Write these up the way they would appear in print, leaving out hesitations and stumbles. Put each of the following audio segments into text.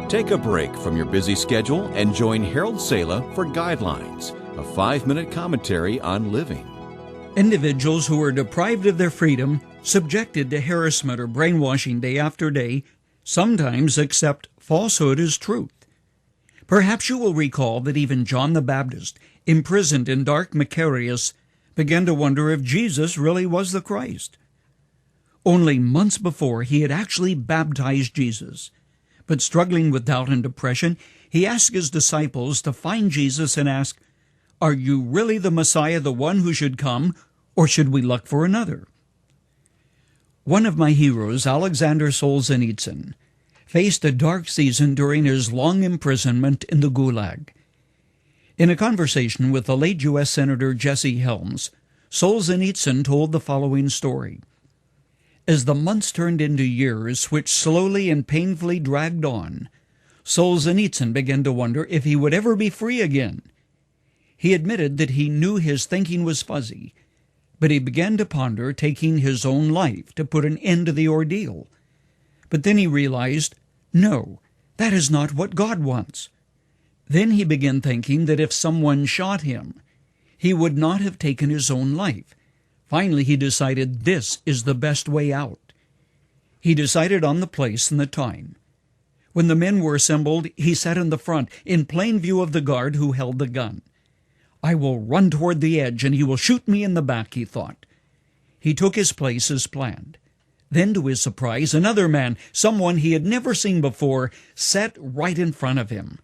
Take a break from your busy schedule and join Harold Sala for Guidelines, a 5-minute commentary on living. Individuals who are deprived of their freedom, subjected to harassment or brainwashing day after day, sometimes accept falsehood as truth. Perhaps you will recall that even John the Baptist, imprisoned in dark Macherus, began to wonder if Jesus really was the Christ. Only months before, he had actually baptized Jesus. But struggling with doubt and depression, he asked his disciples to find Jesus and ask, "Are you really the Messiah, the one who should come, or should we look for another?" One of my heroes, Alexander Solzhenitsyn, faced a dark season during his long imprisonment in the Gulag. In a conversation with the late U.S. Senator Jesse Helms, Solzhenitsyn told the following story. As the months turned into years, which slowly and painfully dragged on, Solzhenitsyn began to wonder if he would ever be free again. He admitted that he knew his thinking was fuzzy, but he began to ponder taking his own life to put an end to the ordeal. But then he realized, no, that is not what God wants. Then he began thinking that if someone shot him, he would not have taken his own life. Finally, he decided this is the best way out. He decided on the place and the time. When the men were assembled, he sat in the front, in plain view of the guard who held the gun. "I will run toward the edge, and he will shoot me in the back," he thought. He took his place as planned. Then, to his surprise, another man, someone he had never seen before, sat right in front of him.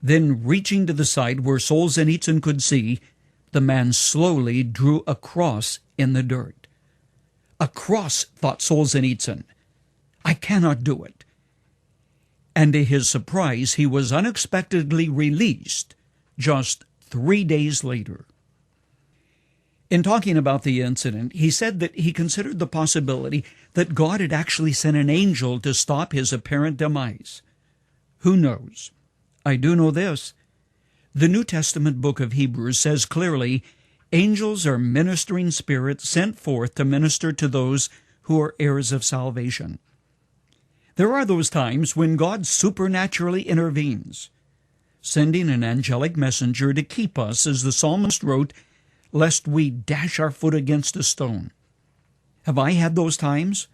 Then, reaching to the side where Solzhenitsyn could see, the man slowly drew a cross in the dirt. "A cross," thought Solzhenitsyn. "I cannot do it." And to his surprise, he was unexpectedly released just 3 days later. In talking about the incident, he said that he considered the possibility that God had actually sent an angel to stop his apparent demise. Who knows? I do know this. The New Testament book of Hebrews says clearly, angels are ministering spirits sent forth to minister to those who are heirs of salvation. There are those times when God supernaturally intervenes, sending an angelic messenger to keep us, as the psalmist wrote, lest we dash our foot against a stone. Have I had those times?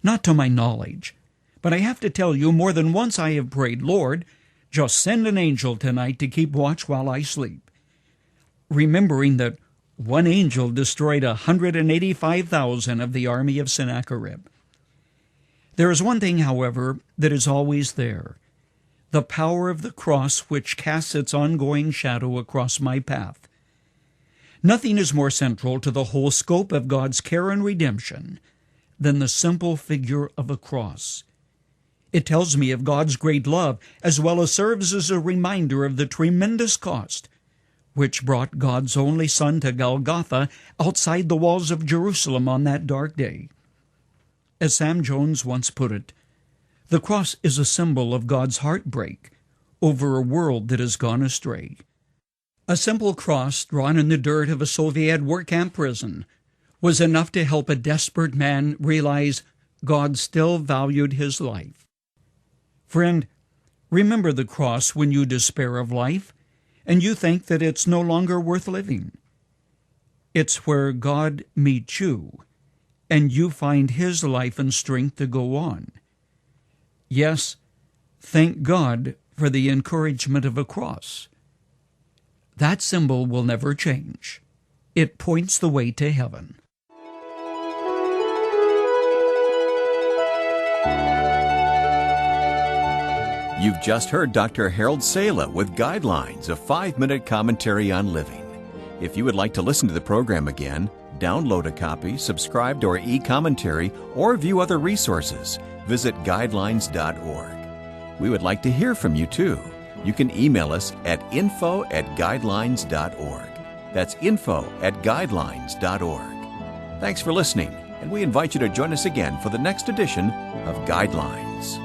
Not to my knowledge, but I have to tell you, more than once I have prayed, "Lord, just send an angel tonight to keep watch while I sleep," remembering that one angel destroyed 185,000 of the army of Sennacherib. There is one thing, however, that is always there, the power of the cross which casts its ongoing shadow across my path. Nothing is more central to the whole scope of God's care and redemption than the simple figure of a cross. It tells me of God's great love, as well as serves as a reminder of the tremendous cost which brought God's only Son to Golgotha outside the walls of Jerusalem on that dark day. As Sam Jones once put it, the cross is a symbol of God's heartbreak over a world that has gone astray. A simple cross drawn in the dirt of a Soviet work camp prison was enough to help a desperate man realize God still valued his life. Friend, remember the cross when you despair of life and you think that it's no longer worth living. It's where God meets you and you find His life and strength to go on. Yes, thank God for the encouragement of a cross. That symbol will never change. It points the way to heaven. You've just heard Dr. Harold Sala with Guidelines, a 5-minute commentary on living. If you would like to listen to the program again, download a copy, subscribe to our e-commentary, or view other resources, visit guidelines.org. We would like to hear from you too. You can email us at info@guidelines.org. That's info@guidelines.org. Thanks for listening, and we invite you to join us again for the next edition of Guidelines.